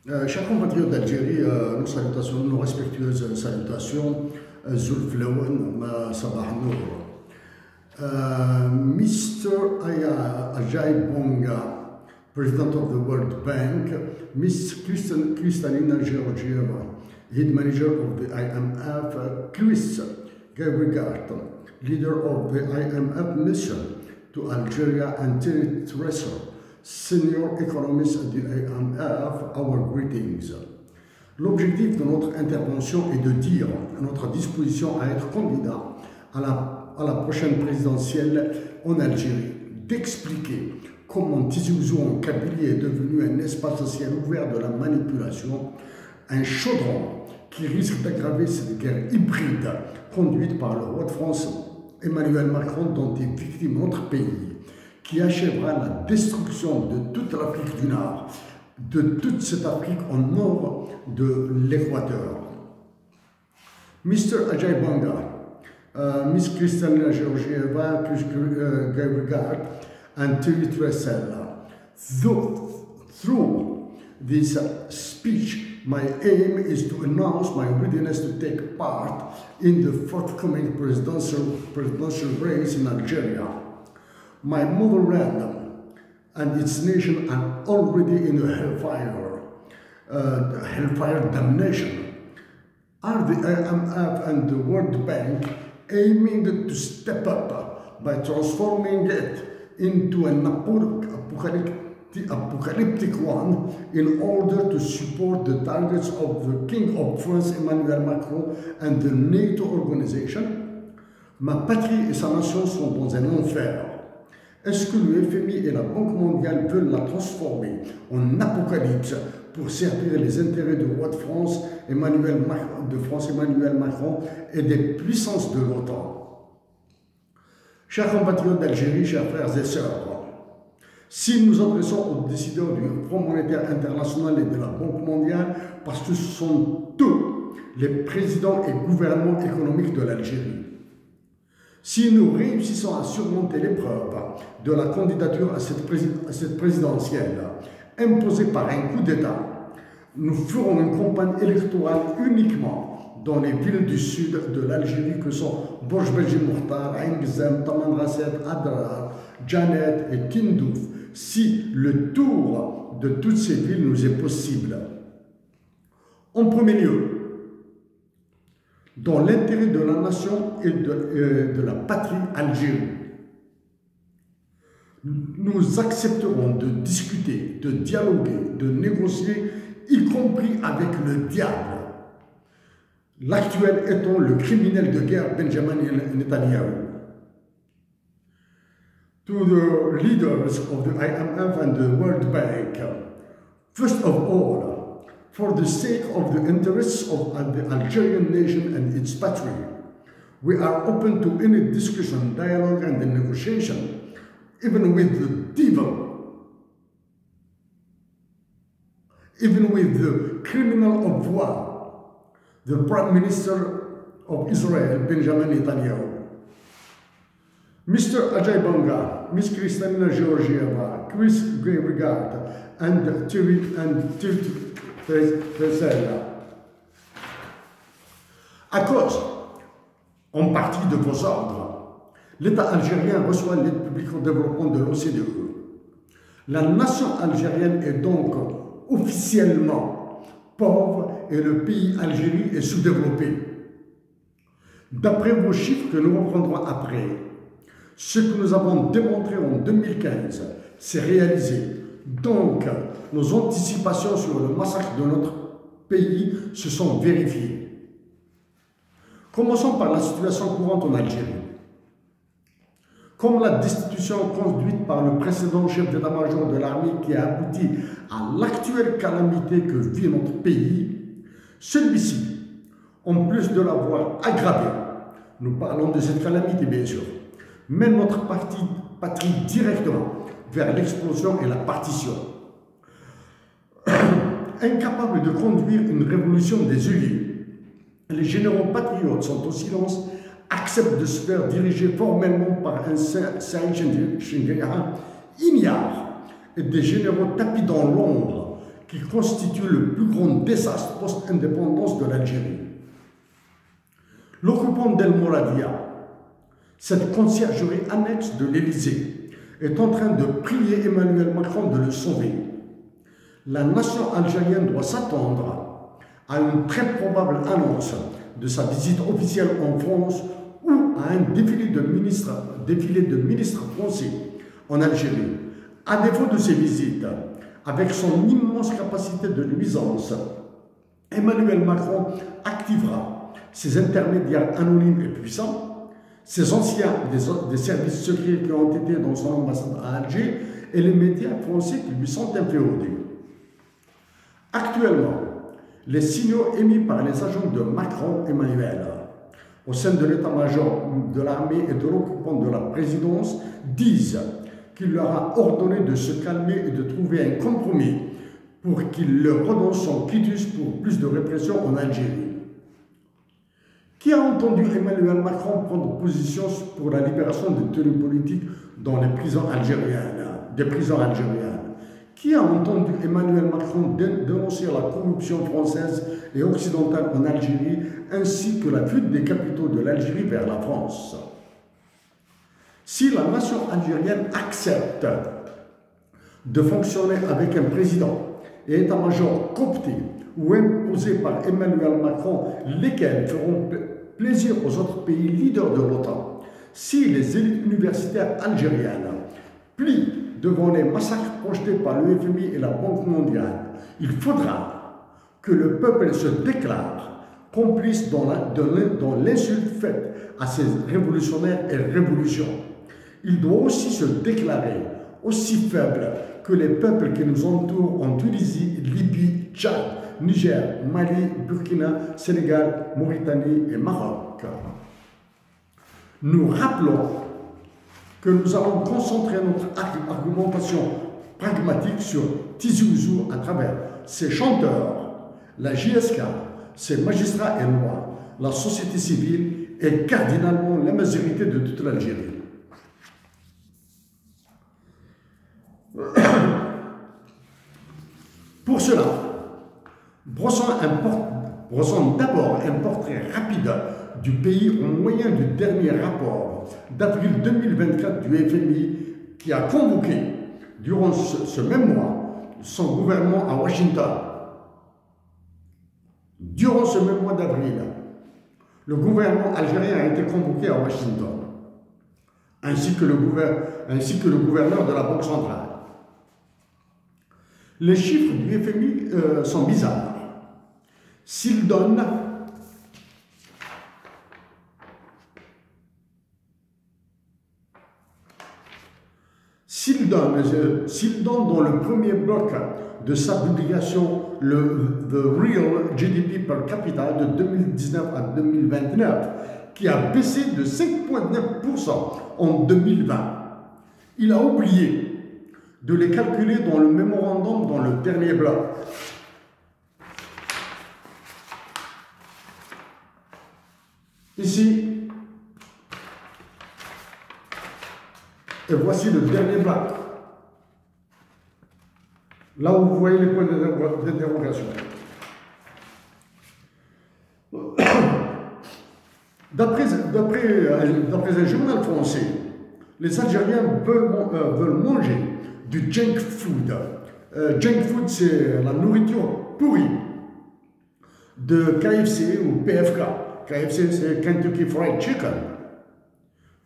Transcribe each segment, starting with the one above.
Chers compatriotes d'Algérie, nos salutations, nos respectueuses salutations. Zulf Lawan, Sabah Nour. Mr. Ajay Bonga, President of the World Bank, Ms. Kristalina Georgieva, Head Manager of the IMF, Chris Gabrigat, Leader of the IMF Mission to Algeria, and Thierry Tresser, Senior Economist at the IMF, our greetings. L'objectif de notre intervention est de dire notre disposition à être candidat à la prochaine présidentielle en Algérie, d'expliquer comment Tizi Ouzou en Kabylie est devenu un espace social ouvert de la manipulation, un chaudron qui risque d'aggraver cette guerre hybride conduite par le roi de France Emmanuel Macron dont est victime notre pays, qui achèvera la destruction de toute l'Afrique du Nord, de toute cette Afrique au nord de l'Équateur. Mr. Ajay Bonga, Miss Kristalina Georgieva, Chris Gabrigat, and Thierry Tresser. Through this speech, my aim is to announce my readiness to take part in the forthcoming presidential race in Algeria. My motherland and its nation are already in a hellfire damnation. Are the IMF and the World Bank aiming to step up by transforming it into an apocalyptic one in order to support the targets of the King of France Emmanuel Macron and the NATO organization? Ma patrie et sa nation sont dans un enfer. Est-ce que le FMI et la Banque mondiale veulent la transformer en apocalypse pour servir les intérêts du roi de France Emmanuel Macron et des puissances de l'OTAN? Chers compatriotes d'Algérie, chers frères et sœurs, si nous adressons aux décideurs du Fonds monétaire international et de la Banque mondiale, parce que ce sont eux les présidents et gouvernements économiques de l'Algérie. Si nous réussissons à surmonter l'épreuve de la candidature à cette présidentielle imposée par un coup d'État, nous ferons une campagne électorale uniquement dans les villes du sud de l'Algérie que sont Borj Belgi-Mokhtar, Ain Gzem, Tamanrasset, Adrar, Janet et Tindouf, si le tour de toutes ces villes nous est possible. En premier lieu, dans l'intérêt de la nation et de la patrie Algérie. Nous accepterons de discuter, de dialoguer, de négocier, y compris avec le diable. L'actuel étant le criminel de guerre Benjamin Netanyahu. To the leaders of the IMF and the World Bank, first of all, for the sake of the interests of the Algerian nation and its patrie, we are open to any discussion, dialogue, and negotiation, even with the devil, even with the criminal of war, the Prime Minister of Israel, Benjamin Netanyahu. Mr. Ajay Bonga, Ms. Kristalina Georgieva, Chris Gabrigat, and Thierry À cause, en partie de vos ordres, l'État algérien reçoit l'aide publique au développement de l'OCDE. La nation algérienne est donc officiellement pauvre et le pays Algérie est sous-développé. D'après vos chiffres que nous reprendrons après, ce que nous avons démontré en 2015 s'est réalisé. Donc, nos anticipations sur le massacre de notre pays se sont vérifiées. Commençons par la situation courante en Algérie. Comme la destitution conduite par le précédent chef d'état-major de l'armée qui a abouti à l'actuelle calamité que vit notre pays, celui-ci, en plus de l'avoir aggravé, nous parlons de cette calamité bien sûr, mène notre patrie directement vers l'explosion et la partition. Incapable de conduire une révolution des élus, les généraux patriotes sont au silence, acceptent de se faire diriger formellement par un Saïd Chengeya ignare et des généraux tapis dans l'ombre qui constitue le plus grand désastre post-indépendance de l'Algérie. L'occupant d'El Mouradia, cette conciergerie annexe de l'Élysée, est en train de prier Emmanuel Macron de le sauver. La nation algérienne doit s'attendre à une très probable annonce de sa visite officielle en France ou à un défilé de ministres français en Algérie. À défaut de ces visites, avec son immense capacité de nuisance, Emmanuel Macron activera ses intermédiaires anonymes et puissants, ses anciens des services secrets qui ont été dans son ambassade à Alger et les médias français qui lui sont inféodés. Actuellement, les signaux émis par les agents de Macron Emmanuel au sein de l'état-major de l'armée et de l'occupant de la présidence disent qu'il leur a ordonné de se calmer et de trouver un compromis pour qu'il leur redonne son quitus pour plus de répression en Algérie. Qui a entendu Emmanuel Macron prendre position pour la libération des détenus politiques dans les prisons algériennes? Qui a entendu Emmanuel Macron dénoncer la corruption française et occidentale en Algérie, ainsi que la fuite des capitaux de l'Algérie vers la France? Si la nation algérienne accepte de fonctionner avec un président et état-major coopté ou imposé par Emmanuel Macron, lesquels feront plaisir aux autres pays leaders de l'OTAN, si les élites universitaires algériennes plient devant les massacres projetés par le FMI et la Banque mondiale, il faudra que le peuple se déclare complice dans l'insulte faite à ces révolutionnaires et révolutions. Il doit aussi se déclarer aussi faible que les peuples qui nous entourent en Tunisie, Libye, Tchad, Niger, Mali, Burkina, Sénégal, Mauritanie et Maroc. Nous rappelons que nous allons concentrer notre argumentation pragmatique sur Tizi Ouzou à travers ses chanteurs, la JSK, ses magistrats et lois, la société civile et cardinalement la majorité de toute l'Algérie. Pour cela, brossons d'abord un portrait rapide du pays au moyen du dernier rapport d'avril 2024 du FMI qui a convoqué durant ce même mois son gouvernement à Washington. Durant ce même mois d'avril, le gouvernement algérien a été convoqué à Washington, ainsi que le gouverneur de la Banque centrale. Les chiffres du FMI sont bizarres. S'ils donnent dans le premier bloc de sa publication The Real GDP per capita de 2019 à 2029, qui a baissé de 5,9% en 2020, il a oublié de les calculer dans le mémorandum dans le dernier bloc. Ici, et voici le dernier bloc. Là où vous voyez les points d'interrogation. D'après un journal français, les Algériens veulent manger du junk food. Junk food, c'est la nourriture pourrie de KFC ou PFK. KFC, c'est Kentucky Fried Chicken.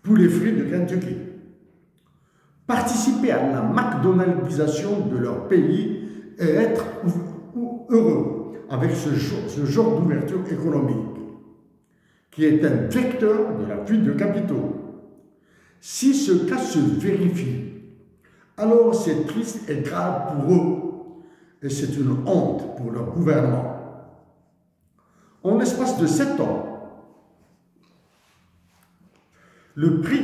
Poulet frit de Kentucky. Participer à la McDonaldisation de leur pays et être heureux avec ce genre d'ouverture économique, qui est un vecteur de la fuite de capitaux. Si ce cas se vérifie, alors c'est triste et grave pour eux, et c'est une honte pour leur gouvernement. En l'espace de 7 ans, le prix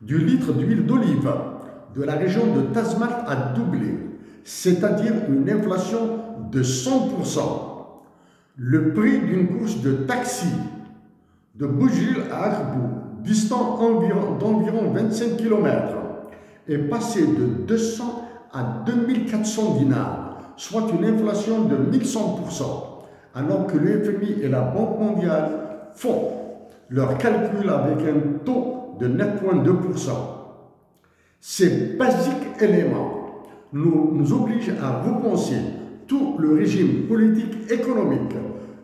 du litre d'huile d'olive de la région de Tazmalt a doublé, c'est-à-dire une inflation de 100%. Le prix d'une course de taxi de Boujil à Akbou, distant d'environ 25 km, est passé de 200 à 2400 dinars, soit une inflation de 1100%, alors que le FMI et la Banque mondiale font leurs calculs avec un taux de 9,2%. Ces basiques éléments nous obligent à repenser tout le régime politique, économique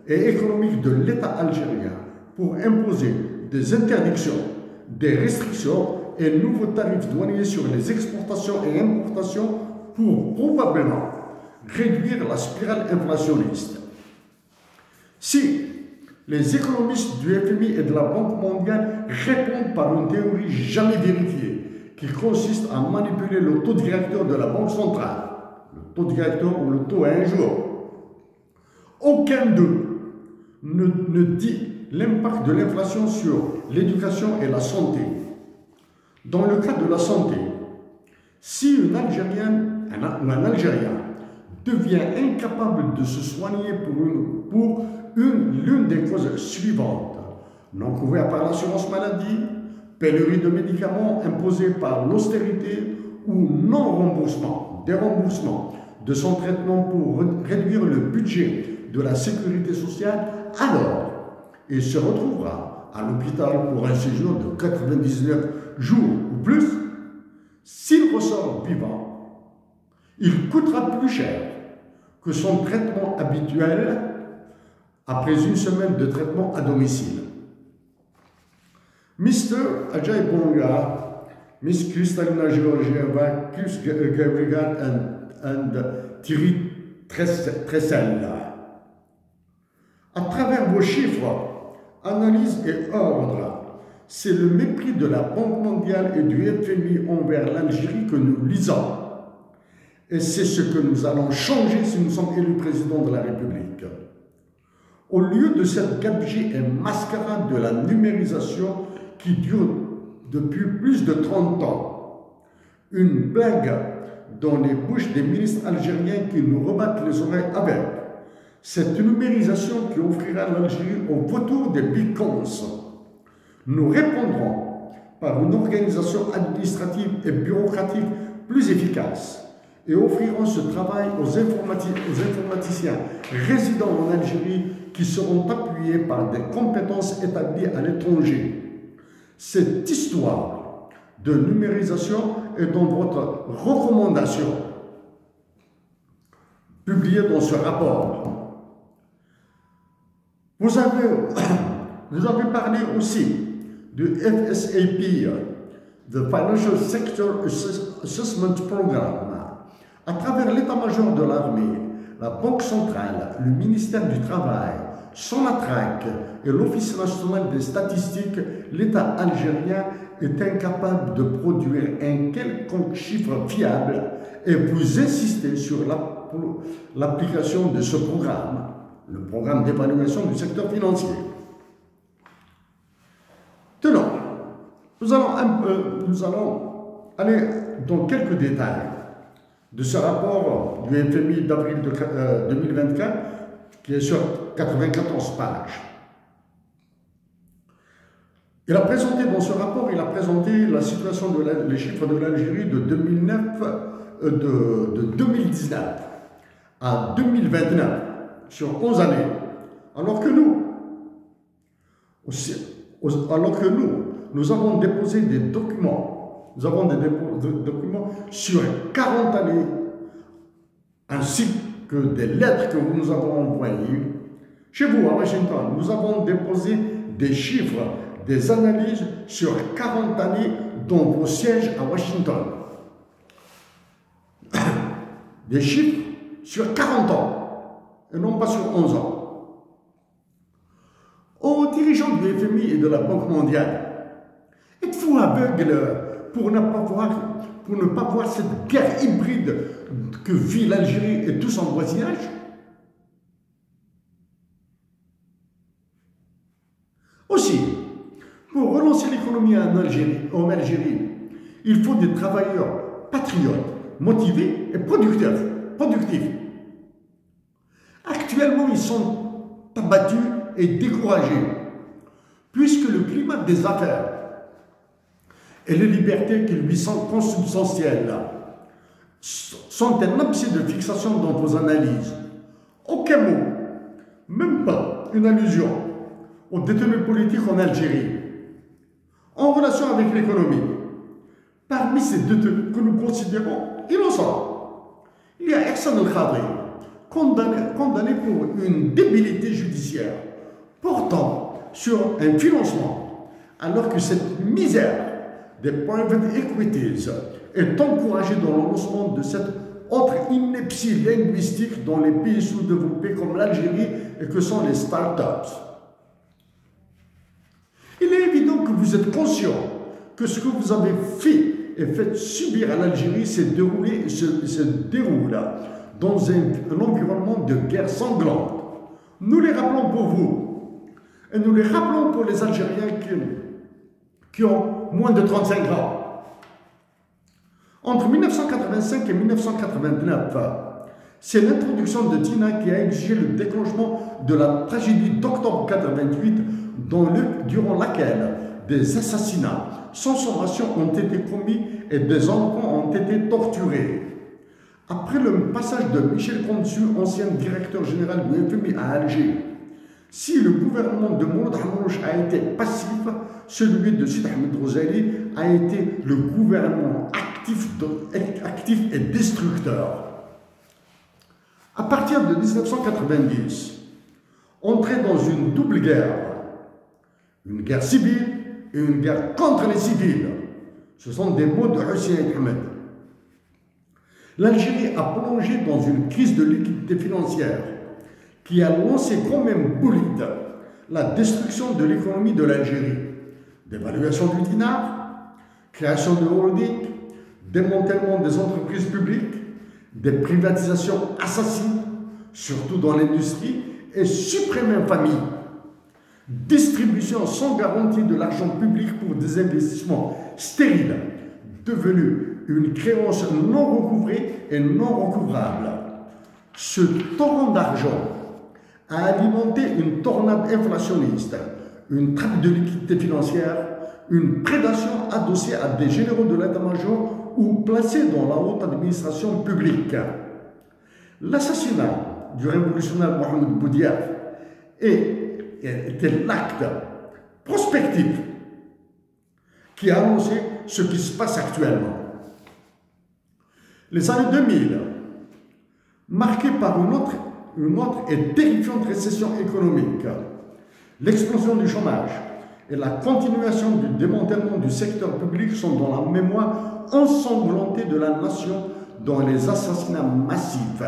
et économique de l'État algérien pour imposer des interdictions, des restrictions et nouveaux tarifs douaniers sur les exportations et importations pour probablement réduire la spirale inflationniste. Si les économistes du FMI et de la Banque mondiale répondent par une théorie jamais vérifiée qui consiste à manipuler le taux directeur de la Banque centrale, le taux directeur ou le taux à un jour, aucun d'eux ne dit l'impact de l'inflation sur l'éducation et la santé. Dans le cas de la santé, si une Algérienne ou un Algérien devient incapable de se soigner pour l'une des causes suivantes, non couvertes par l'assurance maladie, pénurie de médicaments imposés par l'austérité ou non-remboursement, déremboursement de son traitement pour réduire le budget de la sécurité sociale, alors il se retrouvera à l'hôpital pour un séjour de 99 jours ou plus. S'il ressort vivant, il coûtera plus cher que son traitement habituel après une semaine de traitement à domicile. Mr. Ajay Bonga, Miss Kristalina Georgieva, Chris Gabrigat and Thierry Tressel. À travers vos chiffres, analyses et ordres, c'est le mépris de la Banque mondiale et du FMI envers l'Algérie que nous lisons. Et c'est ce que nous allons changer si nous sommes élus président de la République. Au lieu de cette gabegie et mascarade de la numérisation qui dure depuis plus de 30 ans, une blague dans les bouches des ministres algériens qui nous rebattent les oreilles avec, cette numérisation qui offrira l'Algérie au vautour des bitcoins. Nous répondrons par une organisation administrative et bureaucratique plus efficace et offrirons ce travail aux informaticiens résidant en Algérie qui seront appuyés par des compétences établies à l'étranger. Cette histoire de numérisation est dans votre recommandation publiée dans ce rapport. Vous avez parlé aussi du FSAP, the Financial Sector Assessment Program. À travers l'état-major de l'armée, la Banque centrale, le ministère du Travail, Sonatrach et l'Office national des statistiques, l'État algérien est incapable de produire un quelconque chiffre fiable et vous insistez sur l'application de ce programme, le programme d'évaluation du secteur financier. Tenons, nous allons aller dans quelques détails de ce rapport du FMI d'avril 2024 qui est sur 94 pages. Il a présenté dans ce rapport, il a présenté la situation les chiffres de l'Algérie de 2019 à 2029 sur 11 années, alors que nous avons déposé des documents. Nous avons des documents sur 40 années, ainsi que des lettres que nous avons envoyées. Chez vous, à Washington, nous avons déposé des chiffres, des analyses sur 40 années dans vos sièges à Washington. Des chiffres sur 40 ans, et non pas sur 11 ans. Aux dirigeants du FMI et de la Banque mondiale, êtes-vous aveugles pour ne pas voir cette guerre hybride que vit l'Algérie et tout son voisinage? Aussi, pour relancer l'économie en Algérie, il faut des travailleurs patriotes, motivés et productifs. Actuellement, ils sont abattus et découragés, puisque le climat des affaires et les libertés qui lui sont consubstantielles sont un abcès de fixation dans vos analyses. Aucun mot, même pas une allusion aux détenus politiques en Algérie, en relation avec l'économie. Parmi ces détenus que nous considérons innocents, il y a Ihsan El-Khadri, condamné pour une débilité judiciaire portant sur un financement, alors que cette misère des private equities est encouragée dans le lancement de cette autre ineptie linguistique dans les pays sous-développés comme l'Algérie et que sont les startups. Il est évident que vous êtes conscient que ce que vous avez fait et fait subir à l'Algérie se déroule dans un environnement de guerre sanglante. Nous les rappelons pour vous et nous les rappelons pour les Algériens qui ont moins de 35 ans. Entre 1985 et 1989, c'est l'introduction de Tina qui a exigé le déclenchement de la tragédie d'octobre 88 durant laquelle des assassinats sans sommation ont été commis et des enfants ont été torturés. Après le passage de Michel Consu, ancien directeur général du FMI à Alger, si le gouvernement de Mouloud Hamrouch a été passif, celui de Sidi Ahmed Rouzali a été le gouvernement actif et destructeur. À partir de 1990, entrer dans une double guerre, une guerre civile et une guerre contre les civils, ce sont des mots de Hussein Ahmed. L'Algérie a plongé dans une crise de liquidité financière qui a lancé comme un bolide la destruction de l'économie de l'Algérie. Dévaluation du dinar, création de holding, démantèlement des entreprises publiques, des privatisations assassines, surtout dans l'industrie, et suprême infamie. Distribution sans garantie de l'argent public pour des investissements stériles, devenus une créance non recouvrée et non recouvrable. Ce torrent d'argent a alimenté une tornade inflationniste, une trappe de liquidité financière, une prédation adossée à des généraux de l'état-major ou placés dans la haute administration publique. L'assassinat du révolutionnaire Mohamed Boudiaf était l'acte prospectif qui a annoncé ce qui se passe actuellement. Les années 2000, marquées par une autre et terrifiante récession économique, l'explosion du chômage et la continuation du démantèlement du secteur public sont dans la mémoire ensanglantée de la nation dans les assassinats massifs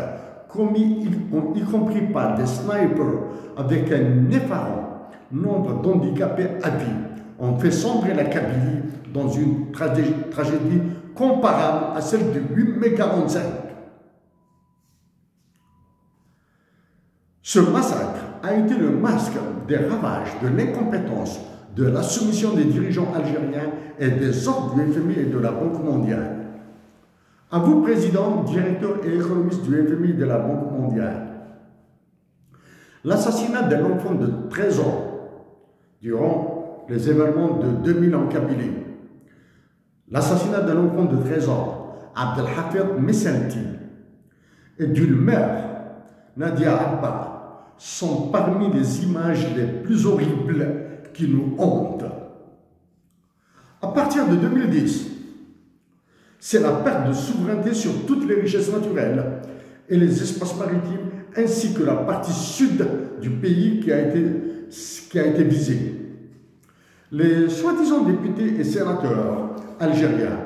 commis y compris par des snipers avec un effarant nombre d'handicapés à vie, ont fait sombrer la Kabylie dans une tragédie comparable à celle de 8 mai 45. Ce massacre a été le masque des ravages de l'incompétence, de la soumission des dirigeants algériens et des ordres du FMI et de la Banque mondiale. À vous, président, directeur et économiste du FMI et de la Banque mondiale, l'assassinat d'un enfant de 13 ans durant les événements de 2000 en Kabylie, l'assassinat d'un enfant de 13 ans, Abdelhafid Mesenti, et d'une mère, Nadia Abba, sont parmi les images les plus horribles qui nous hantent. À partir de 2010, c'est la perte de souveraineté sur toutes les richesses naturelles et les espaces maritimes, ainsi que la partie sud du pays qui a été visée. Les soi-disant députés et sénateurs algériens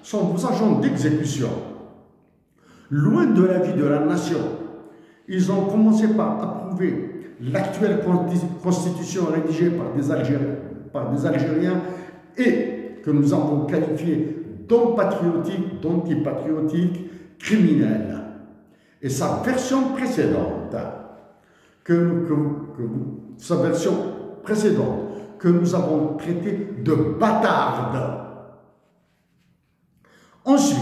sont vos agents d'exécution. Loin de la vie de la nation, ils ont commencé par approuver l'actuelle constitution rédigée par des Algériens et que nous avons qualifiée d'patriotique, d'antipatriotique, criminelle. Et sa version précédente, que nous avons traitée de bâtarde. Ensuite,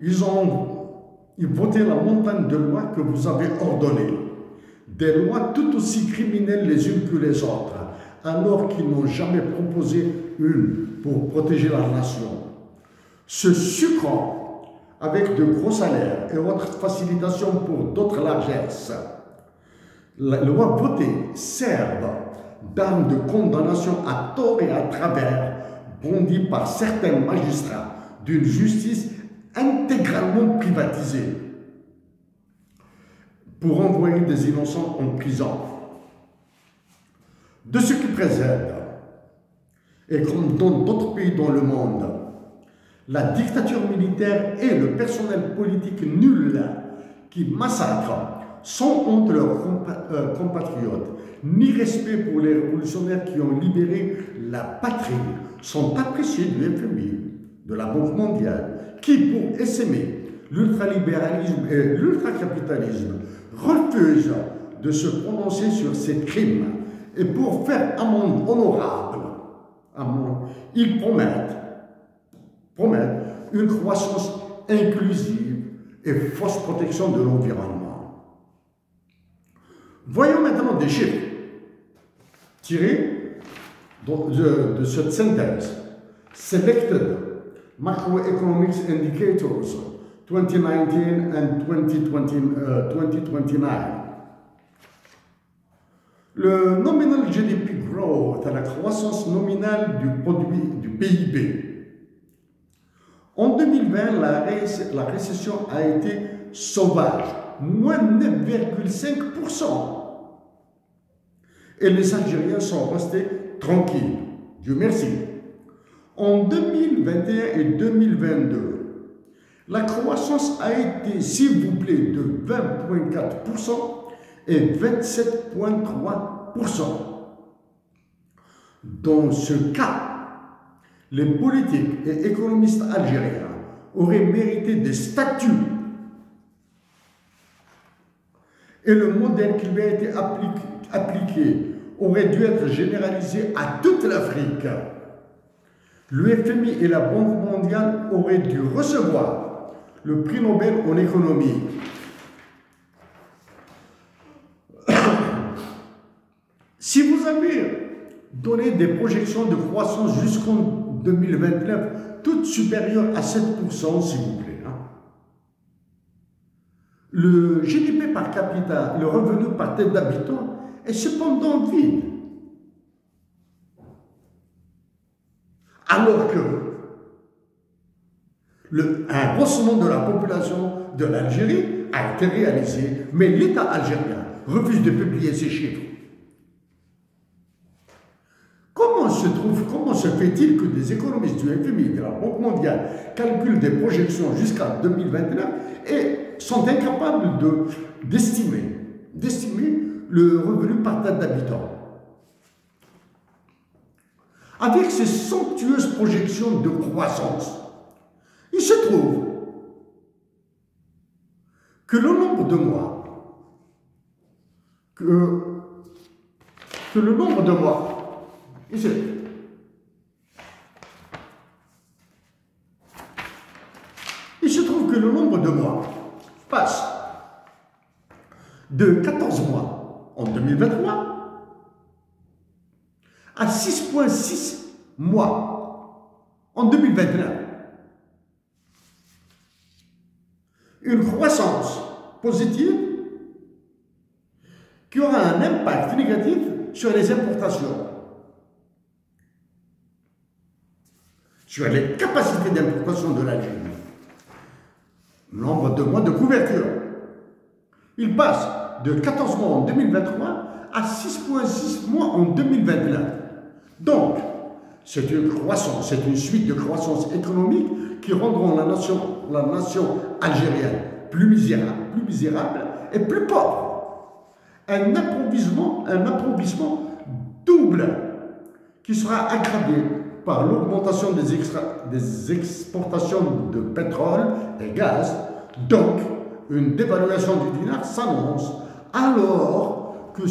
ils ont voté la montagne de lois que vous avez ordonnées. Des lois tout aussi criminelles les unes que les autres, alors qu'ils n'ont jamais proposé une pour protéger la nation. Se sucrant avec de gros salaires et autres facilitations pour d'autres largesses. Les lois votées servent d'armes de condamnation à tort et à travers, bondies par certains magistrats d'une justice intégralement privatisée pour envoyer des innocents en prison. De ce qui précède, et comme dans d'autres pays dans le monde, la dictature militaire et le personnel politique nul qui massacrent sans honte leurs compatriotes, ni respect pour les révolutionnaires qui ont libéré la patrie, sont appréciés du FMI, de la Banque mondiale, qui, pour essaimer l'ultralibéralisme et l'ultracapitalisme, refusent de se prononcer sur ces crimes. Et pour faire un monde honorable, ils promettent une croissance inclusive et fausse protection de l'environnement. Voyons maintenant des chiffres tirés de cette synthèse. Selected Macroeconomics Indicators 2019 and 2029. Le nominal GDP growth, la croissance nominale du produit du PIB. En 2020, la récession a été sauvage, moins 9,5%. Et les Algériens sont restés tranquilles, Dieu merci. En 2021 et 2022, la croissance a été, s'il vous plaît, de 20,4% et 27,3%. Dans ce cas, les politiques et économistes algériens auraient mérité des statuts et le modèle qui lui a été appliqué aurait dû être généralisé à toute l'Afrique. Le FMI et la Banque mondiale auraient dû recevoir le prix Nobel en économie. Si vous avez donné des projections de croissance jusqu'en 2029, toutes supérieures à 7%, s'il vous plaît. Le GDP par capita, le revenu par tête d'habitant, est cependant vide. Alors que un recensement de la population de l'Algérie a été réalisé, mais l'État algérien refuse de publier ces chiffres. Comment se fait-il que des économistes du FMI, de la Banque mondiale, calculent des projections jusqu'à 2029 et sont incapables d'estimer le revenu par tête d'habitant? Avec ces somptueuses projections de croissance, il se trouve que le nombre de mois, ici, il se trouve que le nombre de mois passe de 14 mois en 2023 à 6,6 mois en 2029. Une croissance positive qui aura un impact négatif sur les importations, sur les capacités d'importation de l'Algérie. Nombre de mois de couverture. Il passe de 14 mois en 2023 à 6,6 mois en 2029. Donc, c'est une croissance, c'est une suite de croissance économique qui rendront la nation algérienne plus misérable et plus pauvre. Un appauvrissement double qui sera aggravé par l'augmentation des exportations de pétrole et gaz. Donc, une dévaluation du dinar s'annonce, alors que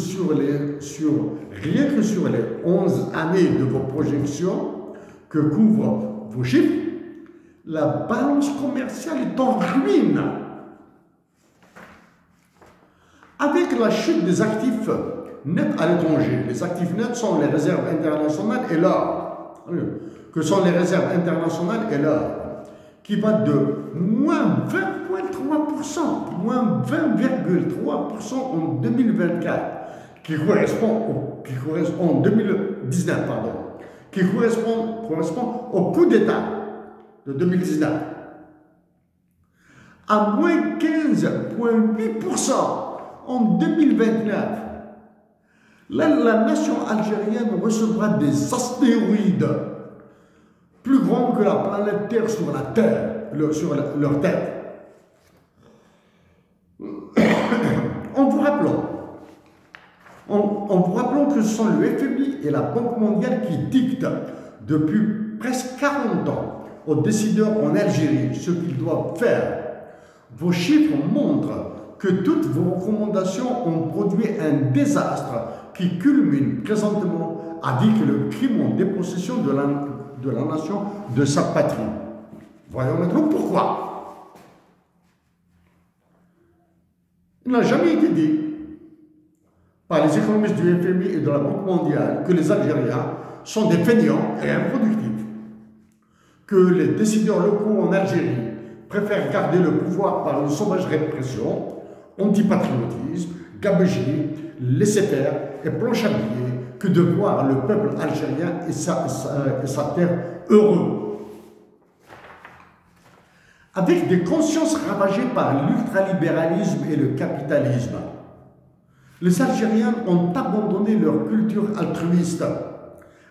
rien que sur les 11 années de vos projections que couvrent vos chiffres, la balance commerciale est en ruine. Avec la chute des actifs nets à l'étranger, les actifs nets sont les réserves internationales et l'or, que sont les réserves internationales et l'or, qui va de moins 20,3%, moins 20,3% en 2024, qui correspond en 2019, pardon, qui correspond au coup d'État de 2019, à moins 15,8% en 2029. Là, la nation algérienne recevra des astéroïdes plus grands que la planète Terre sur la Terre, sur leur tête. En vous rappelant que ce sont le FMI et la Banque mondiale qui dictent depuis presque 40 ans aux décideurs en Algérie ce qu'ils doivent faire. Vos chiffres montrent que toutes vos recommandations ont produit un désastre qui culmine présentement avec le crime en dépossession de la nation de sa patrie. Voyons maintenant pourquoi. Il n'a jamais été dit par les économistes du FMI et de la Banque mondiale que les Algériens sont des fainéants et improductifs, que les décideurs locaux en Algérie préfèrent garder le pouvoir par une sauvage répression, antipatriotisme, gabegie, laisser-faire et planche à billets que de voir le peuple algérien et sa terre heureux. Avec des consciences ravagées par l'ultralibéralisme et le capitalisme, les Algériens ont abandonné leur culture altruiste,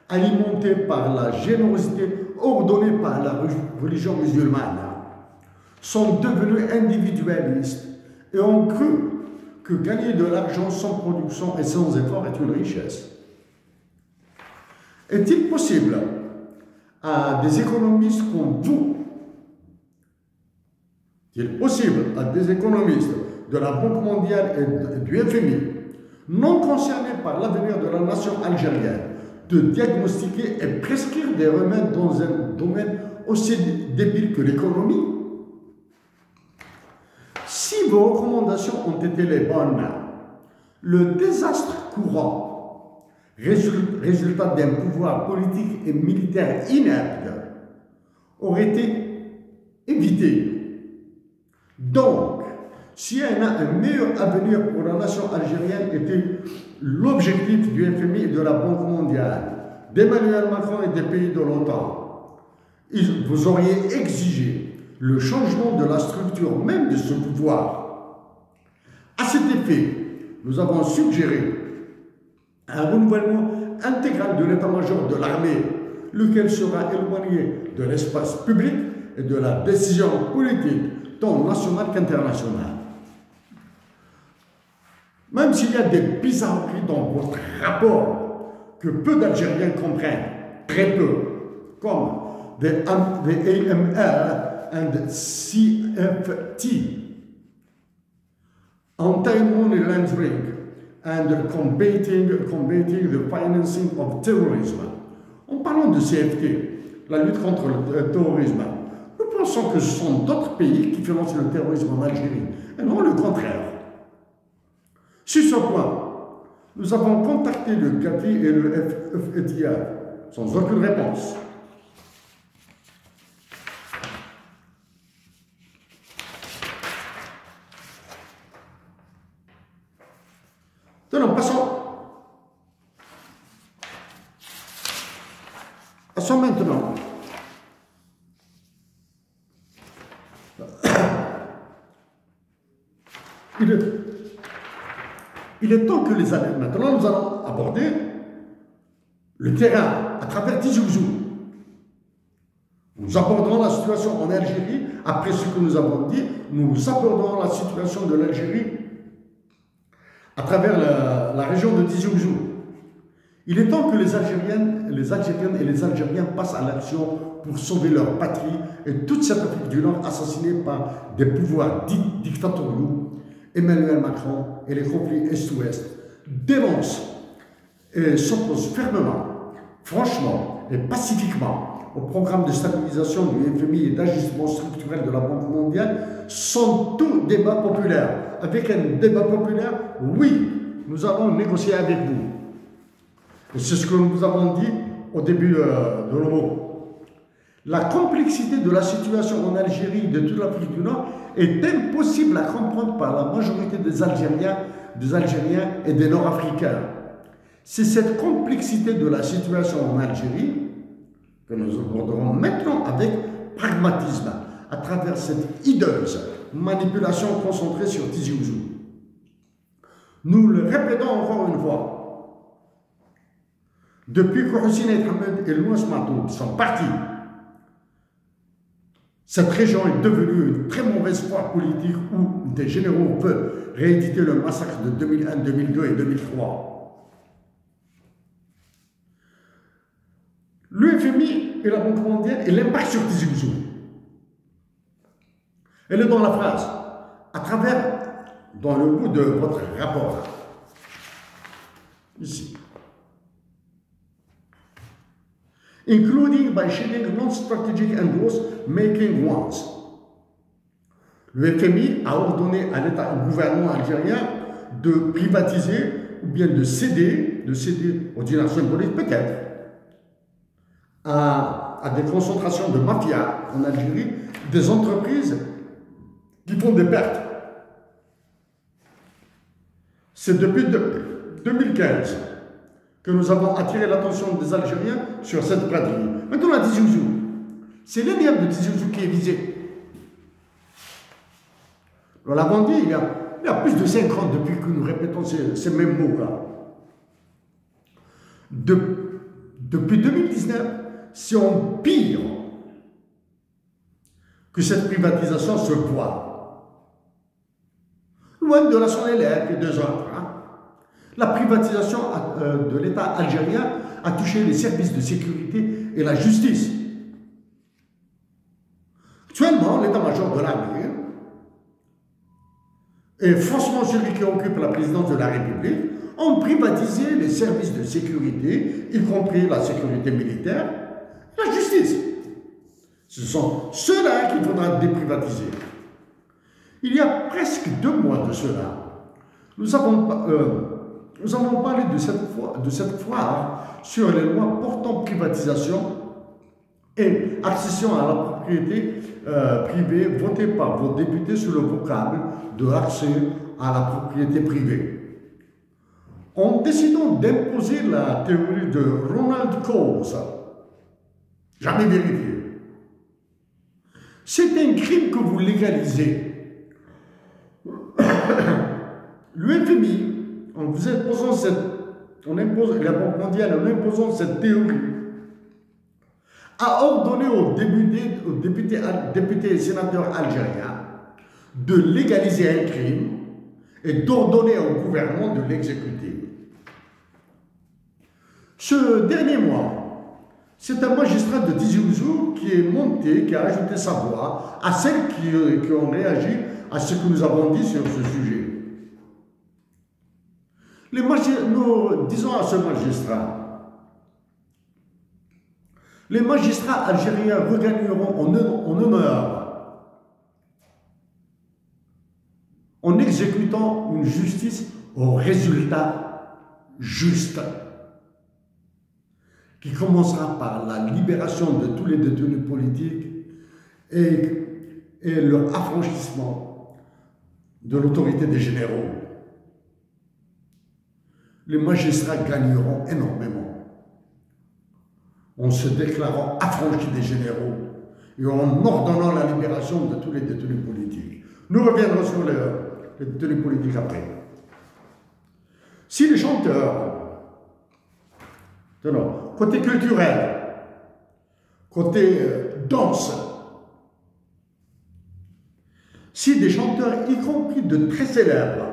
alimentée par la générosité ordonnée par la religion musulmane, sont devenus individualistes et ont cru que gagner de l'argent sans production et sans effort est une richesse. Est-il possible à des économistes comme vous, est-il possible à des économistes de la Banque mondiale et du FMI, non concernés par l'avenir de la nation algérienne, de diagnostiquer et prescrire des remèdes dans un domaine aussi débile que l'économie? Si vos recommandations ont été les bonnes, le désastre courant, résultat d'un pouvoir politique et militaire inepte, aurait été évité. Donc, s'il y a un meilleur avenir pour la nation algérienne était l'objectif du FMI et de la Banque mondiale, d'Emmanuel Macron et des pays de l'OTAN, vous auriez exigé le changement de la structure même de ce pouvoir. À cet effet, nous avons suggéré un renouvellement intégral de l'état-major de l'armée, lequel sera éloigné de l'espace public et de la décision politique, tant nationale qu'internationale. Même s'il y a des bizarreries dans votre rapport que peu d'Algériens comprennent, très peu, comme the AML and CFT, anti-money laundering and combating the financing of terrorism. En parlant de CFT, la lutte contre le terrorisme, nous pensons que ce sont d'autres pays qui financent le terrorisme en Algérie, et non le contraire. Sur ce point, nous avons contacté le GAFI et le FETIA sans aucune réponse. Passons maintenant il est temps que les années. Maintenant, nous allons aborder le terrain à travers Tizi Ouzou. Nous aborderons la situation en Algérie. Après ce que nous avons dit, nous aborderons la situation de l'Algérie à travers la région de Tizi Ouzou. Il est temps que les Algériennes et les Algériens passent à l'action pour sauver leur patrie et toute cette Afrique du Nord assassinée par des pouvoirs dictatoriaux. Emmanuel Macron et les conflits Est-Ouest dénoncent et s'opposent fermement, franchement et pacifiquement au programme de stabilisation du FMI et d'ajustement structurel de la Banque mondiale sans tout débat populaire. Avec un débat populaire, oui, nous allons négocier avec vous. Et c'est ce que nous avons dit au début de nos mots. La complexité de la situation en Algérie et de toute l'Afrique du Nord est impossible à comprendre par la majorité des Algériens et des Nord-Africains. C'est cette complexité de la situation en Algérie que nous aborderons maintenant avec pragmatisme, à travers cette hideuse manipulation concentrée sur Tizi Ouzou. Nous le répétons encore une fois, depuis que Hussein El Hamed et Louis Matoub sont partis, cette région est devenue une très mauvaise foi politique où des généraux veulent rééditer le massacre de 2001, 2002 et 2003. L'UFMI et la Banque mondiale et l'impact sur Tizi Ouzou. Elle est dans la phrase, à travers, dans le bout de votre rapport, ici. Including by shielding non-strategic and growth-making ones. Le FMI a ordonné à l'État, au gouvernement algérien de privatiser ou bien de céder aux dirigeants politiques, peut-être, à des concentrations de mafia en Algérie, des entreprises qui font des pertes. C'est depuis 2015 que nous avons attiré l'attention des Algériens sur cette pratique. Maintenant, la Tizi Ouzou, c'est l'énième de Tizi Ouzou qui est visé. On l'a dit, il y a plus de 5 ans depuis que nous répétons ces mêmes mots-là. Depuis 2019, c'est pire que cette privatisation se voit. Loin de la son élève et des autres. La privatisation de l'État algérien a touché les services de sécurité et la justice. Actuellement, l'état-major de l'armée et franchement celui qui occupe la présidence de la République ont privatisé les services de sécurité, y compris la sécurité militaire et la justice. Ce sont ceux-là qu'il faudra déprivatiser. Il y a presque 2 mois de cela, nous avons parlé de cette foire sur les lois portant privatisation et accession à la propriété privée votée par vos députés sous le vocable de l'accès à la propriété privée. En décidant d'imposer la théorie de Ronald Coase, jamais vérifié, c'est un crime que vous légalisez. L'UFMI, en vous imposant la Banque mondiale, en imposant cette théorie, a ordonné aux députés et sénateurs algériens de légaliser un crime et d'ordonner au gouvernement de l'exécuter. Ce dernier mois, c'est un magistrat de Tizi Ouzou qui est monté, qui a ajouté sa voix à celles qui ont réagi à ce que nous avons dit sur ce sujet. Nous disons à ce magistrat, les magistrats algériens regagneront en honneur en exécutant une justice au résultat juste, qui commencera par la libération de tous les détenus politiques et leur affranchissement de l'autorité des généraux. Les magistrats gagneront énormément en se déclarant affranchis des généraux et en ordonnant la libération de tous les détenus politiques. Nous reviendrons sur les détenus politiques après. Si les chanteurs, côté culturel, côté danse, si des chanteurs, y compris de très célèbres,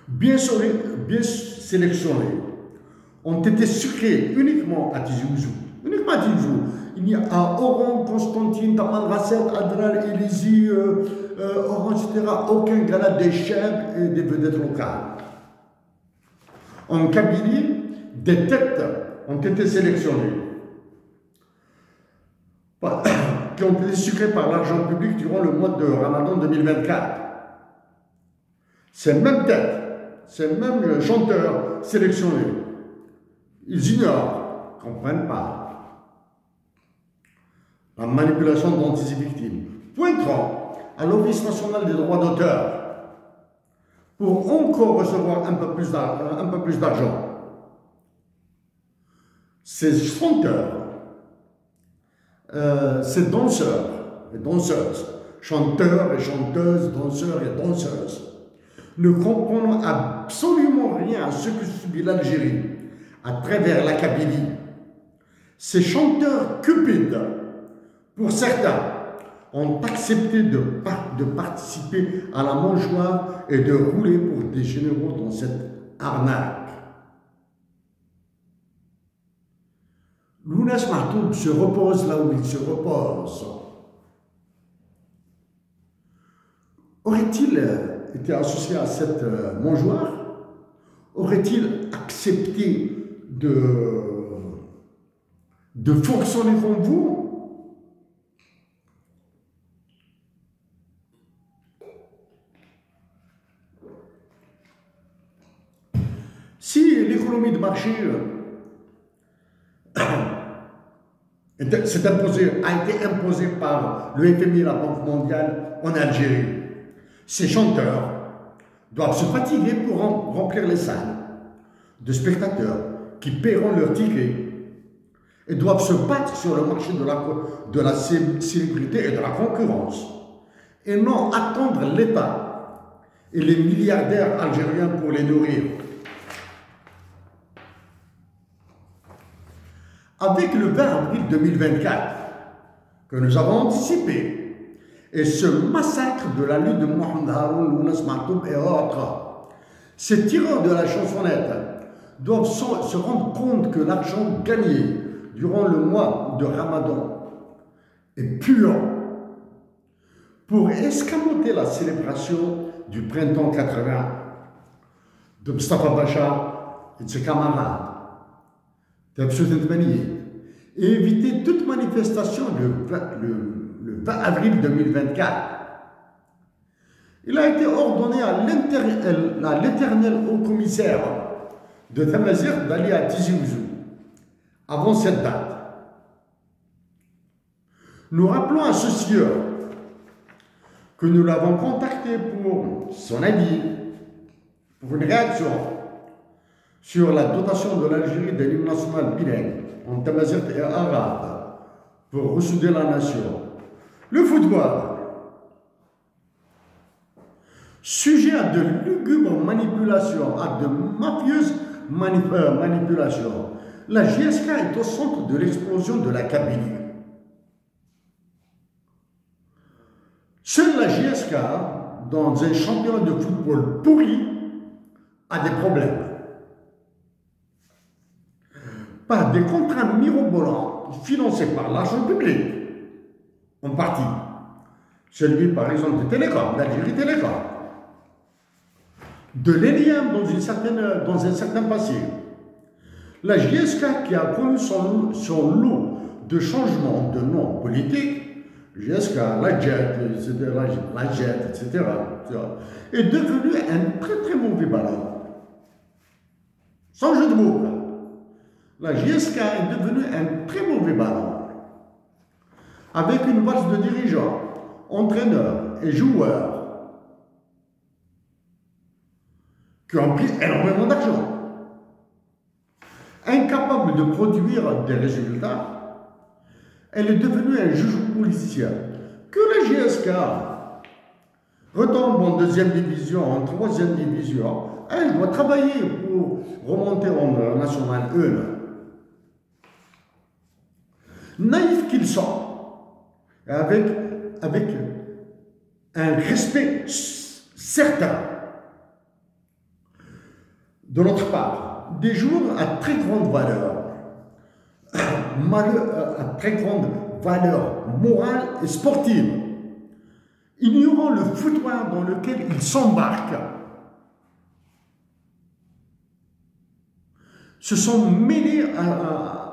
bien sélectionnés, ont été sucrés uniquement à Tizi Ouzou. Uniquement à Tizi Ouzou. Il y a à Oran, Constantine, Taman Rasset, Adrar, Élizy, Oran, etc. Aucun gala des chefs et des vedettes locales. En Kabylie, des têtes ont été sélectionnées, qui ont été sucrées par l'argent public durant le mois de Ramadan 2024. Ces mêmes têtes, ces mêmes chanteurs sélectionnés, ils ignorent, ne comprennent pas la manipulation dont ils sont victimes. Pointeront à l'Office national des droits d'auteur pour encore recevoir un peu plus d'argent. Ces chanteurs, ces danseurs et danseuses, chanteurs et chanteuses, danseurs et danseuses, ne comprennent absolument rien à ce que subit l'Algérie à travers la Kabylie. Ces chanteurs cupides, pour certains, ont accepté de participer à la mangeoire et de rouler pour des généraux dans cette arnaque. Lounes Mahtoub se repose là où il se repose. Aurait-il été associé à cette mangeoire? Aurait-il accepté de fonctionner comme vous? Si l'économie de marché a été imposée par le FMI et la Banque mondiale en Algérie, ces chanteurs doivent se fatiguer pour remplir les salles de spectateurs qui paieront leurs tickets et doivent se battre sur le marché de la célébrité et de la concurrence et non attendre l'État et les milliardaires algériens pour les nourrir. Avec le 20 avril 2024 que nous avons anticipé et ce massacre de la lutte de Mohamed Haroun, Lounes Mahtoub et autres, ces tireurs de la chansonnette doivent se rendre compte que l'argent gagné durant le mois de Ramadan est pur pour escamoter la célébration du printemps 80 de Mustafa Bacha et de ses camarades. Et éviter toute manifestation le 20 avril 2024. Il a été ordonné à l'éternel haut commissaire de Tamazir d'aller à Tizi Ouzou avant cette date. Nous rappelons à ce sieur que nous l'avons contacté pour son avis, pour une réaction sur la dotation de l'Algérie de l'hymne national bilingue en tamazight et arabe pour ressouder la nation. Le football, sujet à de lugubres manipulations, à de mafieuses manipulations, la JSK est au centre de l'explosion de la Kabylie. Seule la JSK, dans un championnat de football pourri, a des problèmes. Par des contrats mirobolants financés par l'argent public, en partie. Celui, par exemple, de Télécom, d'Algérie Télécom, de l'hélium dans un certain passé. La JSK qui a connu son lot de changements de nom politique, JSK, la JET, etc., est devenu un très très mauvais ballon. Sans jeu de mots. La JSK est devenue un très mauvais ballon. Avec une base de dirigeants, entraîneurs et joueurs qui ont pris énormément d'argent. Incapable de produire des résultats, elle est devenue un juge politicien. Que la JSK retombe en deuxième division, en troisième division, elle doit travailler pour remonter en national 1. Naïfs qu'ils sont, avec un respect certain de notre part, des joueurs à très grande valeur, à très grande valeur morale et sportive, ignorant le foutoir dans lequel ils s'embarquent, se sont mêlés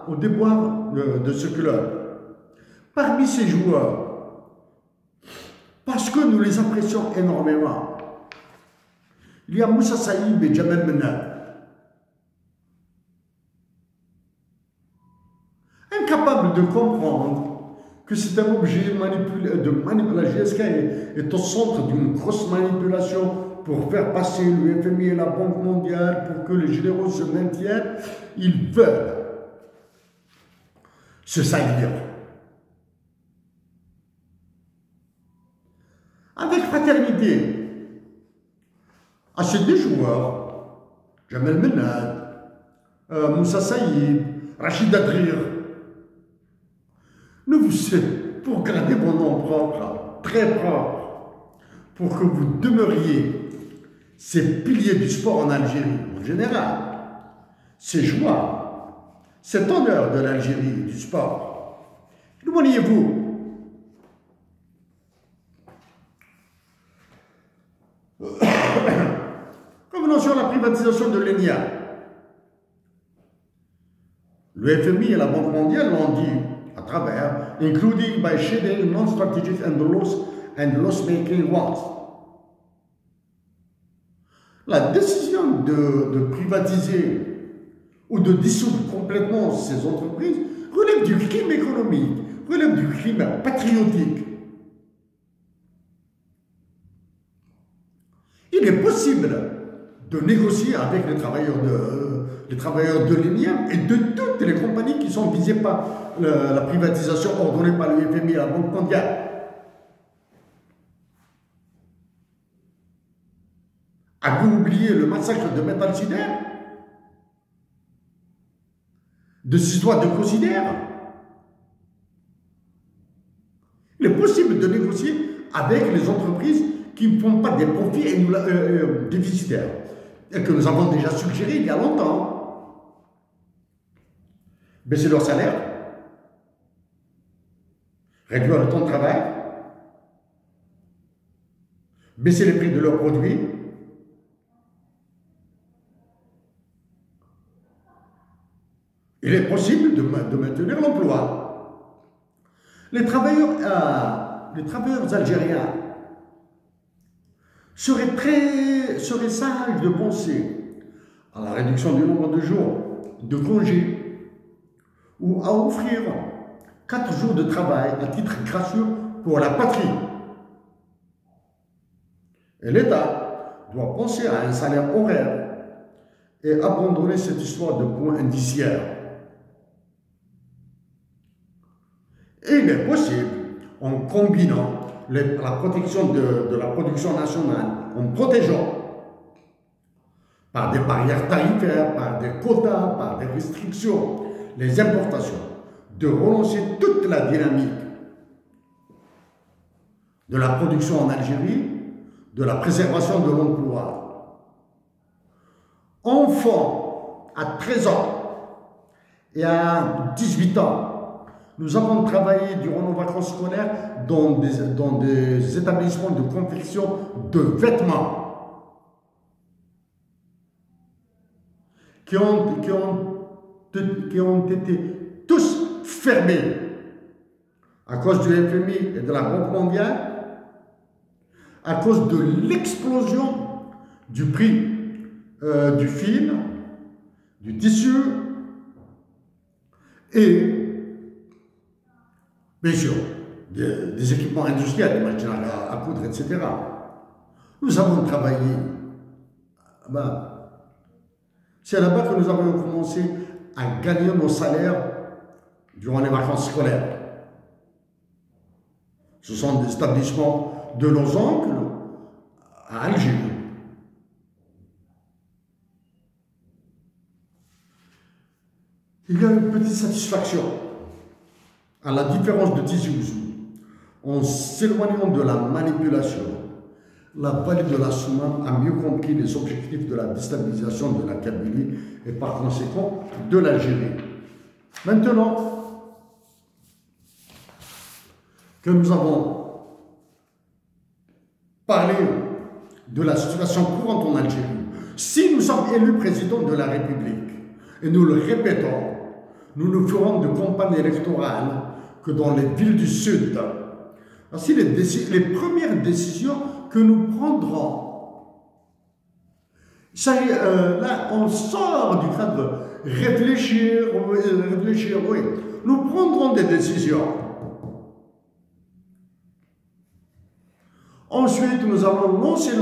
au déboire de ce club. Parmi ces joueurs, parce que nous les apprécions énormément, il y a Moussa Saïb et Djamel Menab. Incapables de comprendre que c'est un objet de manipulation. La GSK est au centre d'une grosse manipulation pour faire passer le FMI et la Banque mondiale pour que les généraux se maintiennent. Ils veulent se salir. Avec fraternité, à ces deux joueurs, Jamel Menad, Moussa Saïd, Rachid Adrir, pour garder vos noms propres, très propres, pour que vous demeuriez ces piliers du sport en Algérie, en général, ces joies, cet honneur de l'Algérie, du sport. Demandez-vous, revenons sur la privatisation de l'ENIA. Le FMI et la Banque mondiale l'ont dit à travers, including by shedding non-strategic and loss-making ones. La décision de privatiser ou de dissoudre complètement ces entreprises relève du crime économique, relève du crime patriotique. Il est possible de négocier avec les travailleurs de l'ENIA et de toutes les compagnies qui sont visées par la privatisation ordonnée par le FMI et la Banque mondiale. Avez-vous oublié le massacre de Metal Sider? De Cisoire de Cosider? Il est possible de négocier avec les entreprises qui ne font pas des profits déficitaires et que nous avons déjà suggéré il y a longtemps. Baisser leur salaire, réduire le temps de travail, baisser les prix de leurs produits, il est possible de maintenir l'emploi. Les travailleurs algériens seraient sages de penser à la réduction du nombre de jours de congés ou à offrir 4 jours de travail à titre gracieux pour la patrie. Et l'État doit penser à un salaire horaire et abandonner cette histoire de points indiciaires. Et il est possible, en combinant la protection de la production nationale, en protégeant par des barrières tarifaires, par des quotas, par des restrictions, les importations, de relancer toute la dynamique de la production en Algérie, de la préservation de l'emploi. Enfants à 13 ans et à 18 ans, nous avons travaillé durant nos vacances scolaires dans des établissements de confection de vêtements qui ont été tous fermés à cause du FMI et de la Banque mondiale, à cause de l'explosion du prix du fil, du tissu et bien sûr, des équipements industriels, des machines à coudre, etc. Nous avons travaillé. C'est là-bas que nous avons commencé à gagner nos salaires durant les vacances scolaires. Ce sont des établissements de nos oncles à Alger. Il y a une petite satisfaction. À la différence de Tizi Ouzou, en s'éloignant de la manipulation, la vallée de la Soumam a mieux compris les objectifs de la déstabilisation de la Kabylie et par conséquent de l'Algérie. Maintenant que nous avons parlé de la situation courante en Algérie, si nous sommes élus président de la République, et nous le répétons, nous ne ferons de campagne électorale que dans les villes du Sud. Ainsi, les premières décisions que nous prendrons, ça y est, là, on sort du cadre réfléchir, oui. Nous prendrons des décisions. Ensuite, nous allons lancer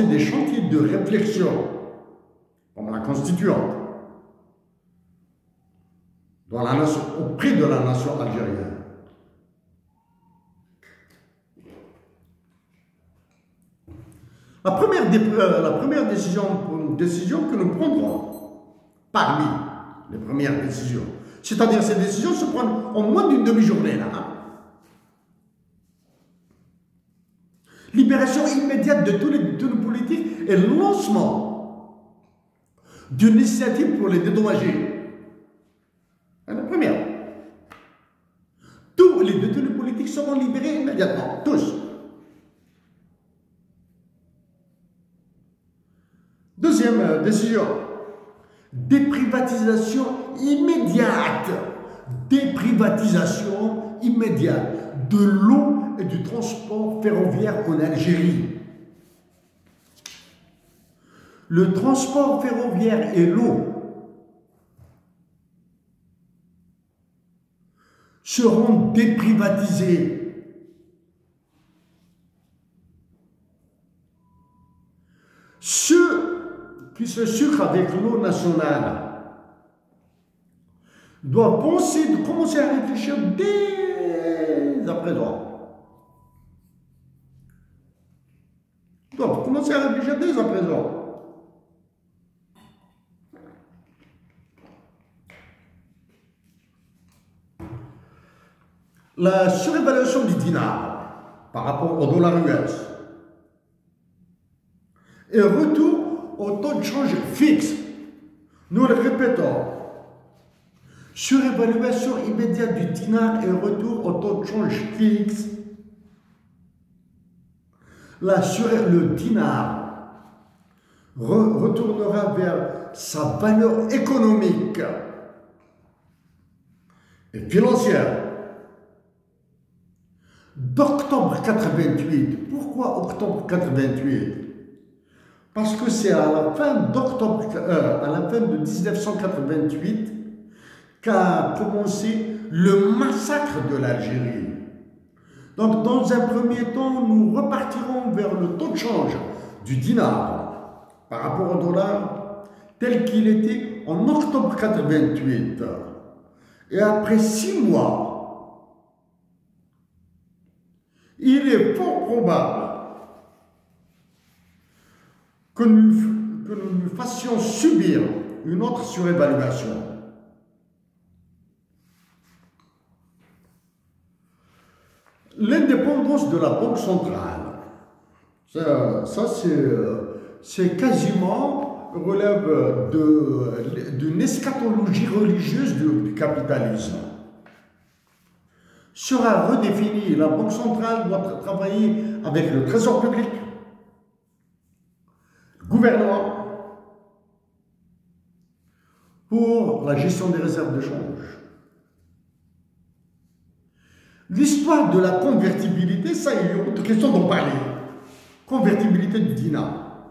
des chantiers de réflexion, comme la constituante, auprès de la nation algérienne. La première décision que nous prendrons, parmi les premières décisions, c'est-à-dire ces décisions se prennent en moins d'une demi-journée là. Libération immédiate de tous les détenus politiques et lancement d'une initiative pour les dédommager. C'est la première. Tous les détenus politiques seront libérés immédiatement, tous. Deuxième décision, déprivatisation immédiate. Déprivatisation immédiate de l'eau et du transport ferroviaire en Algérie. Le transport ferroviaire et l'eau seront déprivatisés. Ceux qui se sucrent avec l'eau nationale doivent commencer à réfléchir dès à présent. Doivent commencer à réfléchir dès à présent. La surévaluation du dinar par rapport au dollar US et retour au taux de change fixe. Nous le répétons. Surévaluation immédiate du dinar et retour au taux de change fixe. Le dinar retournera vers sa valeur économique et financière d'octobre 88. Pourquoi octobre 88? Parce que c'est à la fin de 1988 qu'a commencé le massacre de l'Algérie. Donc, dans un premier temps, nous repartirons vers le taux de change du dinar par rapport au dollar tel qu'il était en octobre 88. Et après 6 mois, il est fort probable que nous lui fassions subir une autre surévaluation. L'indépendance de la Banque centrale, c'est quasiment relève d'une eschatologie religieuse du capitalisme. Sera redéfinie, la Banque centrale doit travailler avec le Trésor public, le gouvernement, pour la gestion des réserves de change. L'histoire de la convertibilité, ça, il y a autre question d'en parler. Convertibilité du dinar.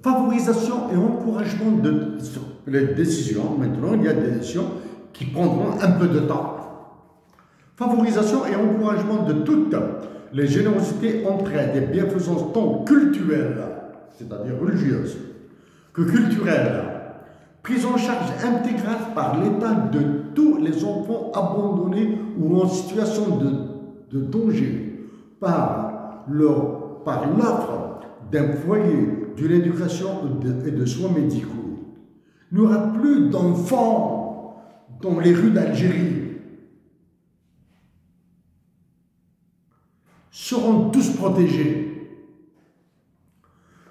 Favorisation et encouragement de les décisions. Maintenant, il y a des décisions qui prendront un peu de temps. Favorisation et encouragement de toutes les générosités, entraide et bienfaisances tant culturelles, c'est-à-dire religieuses, que culturelles. Prise en charge intégrale par l'État de tous les enfants abandonnés ou en situation de danger par l'offre d'un foyer, d'une éducation et de soins médicaux. Il n'y aura plus d'enfants dans les rues d'Algérie. Seront tous protégés.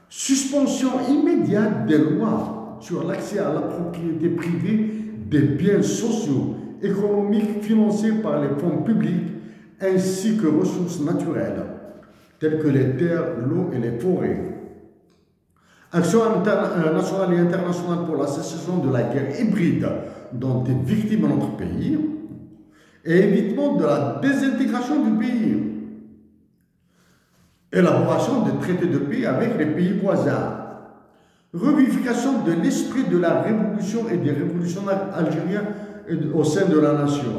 Suspension immédiate des lois sur l'accès à la propriété privée des biens sociaux, économiques financés par les fonds publics ainsi que ressources naturelles, telles que les terres, l'eau et les forêts. Action nationale et internationale pour la cessation de la guerre hybride dont est victime notre pays et évitement de la désintégration du pays. Élaboration des traités de paix avec les pays voisins. revivification de l'esprit de la révolution et des révolutionnaires algériens au sein de la nation.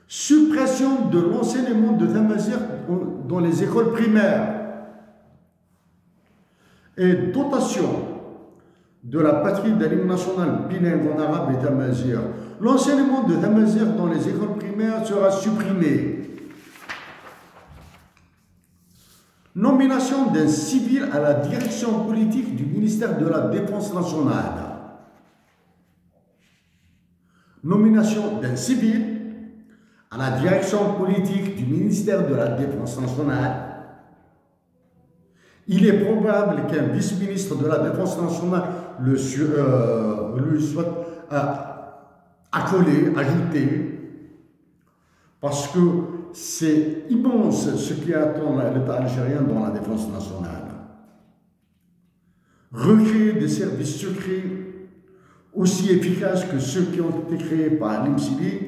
Suppression de l'enseignement de Tamazight dans les écoles primaires. Et dotation de la patrie de l'hymne national bilingue en arabe et Tamazight. L'enseignement de Tamazight dans les écoles primaires sera supprimé. Nomination d'un civil à la direction politique du ministère de la Défense nationale. Nomination d'un civil à la direction politique du ministère de la Défense nationale. Il est probable qu'un vice-ministre de la Défense nationale lui soit accolé, ajouté, parce que c'est immense ce qui attend l'État algérien dans la défense nationale. Recréer des services secrets aussi efficaces que ceux qui ont été créés par l'IMSIBI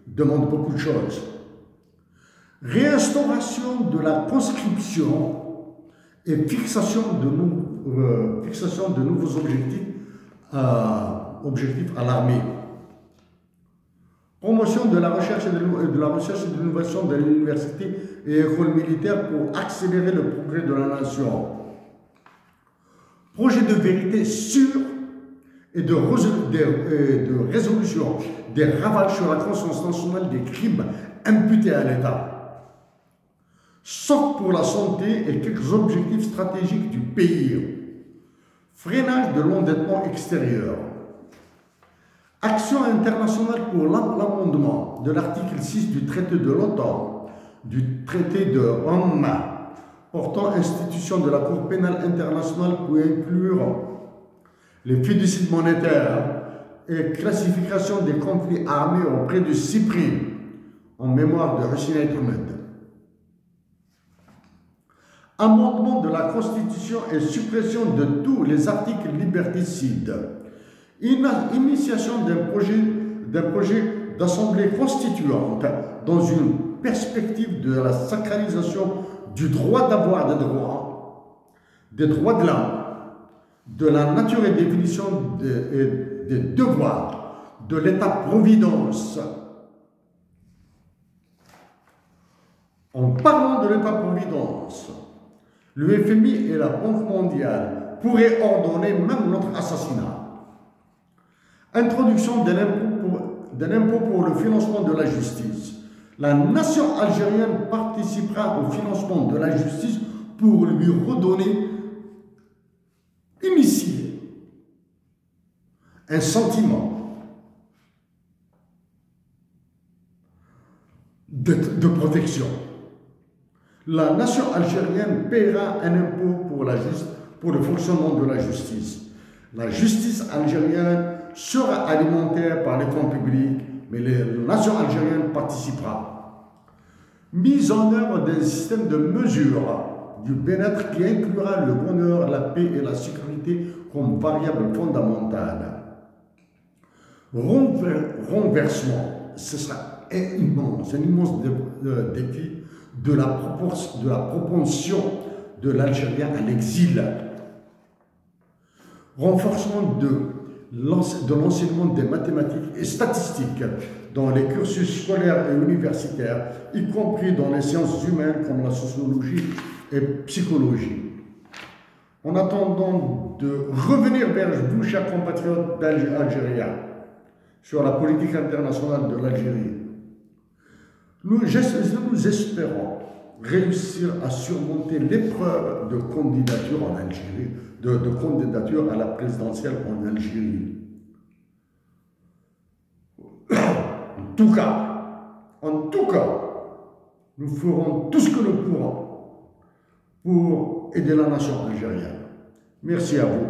demande beaucoup de choses. Réinstauration de la conscription et fixation de nouveaux objectifs à l'armée. Promotion de la recherche et de l'innovation de l'université et écoles militaires pour accélérer le progrès de la nation. Projet de vérité sûre et de résolution des ravages sur la conscience nationale des crimes imputés à l'État. Sauf pour la santé et quelques objectifs stratégiques du pays. Freinage de l'endettement extérieur. Action internationale pour l'amendement de l'article 6 du traité de l'OTAN, du traité de Rome, portant institution de la Cour pénale internationale pour inclure les fiducies monétaires et classification des conflits armés auprès de Cyprien, en mémoire de Hussein Ahmed. Amendement de la Constitution et suppression de tous les articles liberticides. Initiation d'un projet d'assemblée constituante dans une perspective de la sacralisation du droit d'avoir des droits de l'homme, de la nature et définition des devoirs de l'État-providence. En parlant de l'État-providence, le FMI et la Banque mondiale pourraient ordonner même notre assassinat. Introduction d'un impôt pour le financement de la justice. La nation algérienne participera au financement de la justice pour lui redonner, initier un sentiment de protection. La nation algérienne paiera un impôt pour le fonctionnement de la justice. La justice algérienne sera alimentaire par les fonds publics, mais la nation algérienne participera. Mise en œuvre d'un système de mesure du bien-être qui inclura le bonheur, la paix et la sécurité comme variable fondamentale. Renversement, ce sera un immense défi de la propension de l'Algérien à l'exil. Renforcement de l'enseignement des mathématiques et statistiques dans les cursus scolaires et universitaires, y compris dans les sciences humaines comme la sociologie et psychologie. En attendant de revenir vers vous, chers compatriotes algériens, sur la politique internationale de l'Algérie, nous espérons réussir à surmonter l'épreuve de candidature en Algérie, de candidature à la présidentielle en Algérie. En tout cas, nous ferons tout ce que nous pourrons pour aider la nation algérienne. Merci à vous.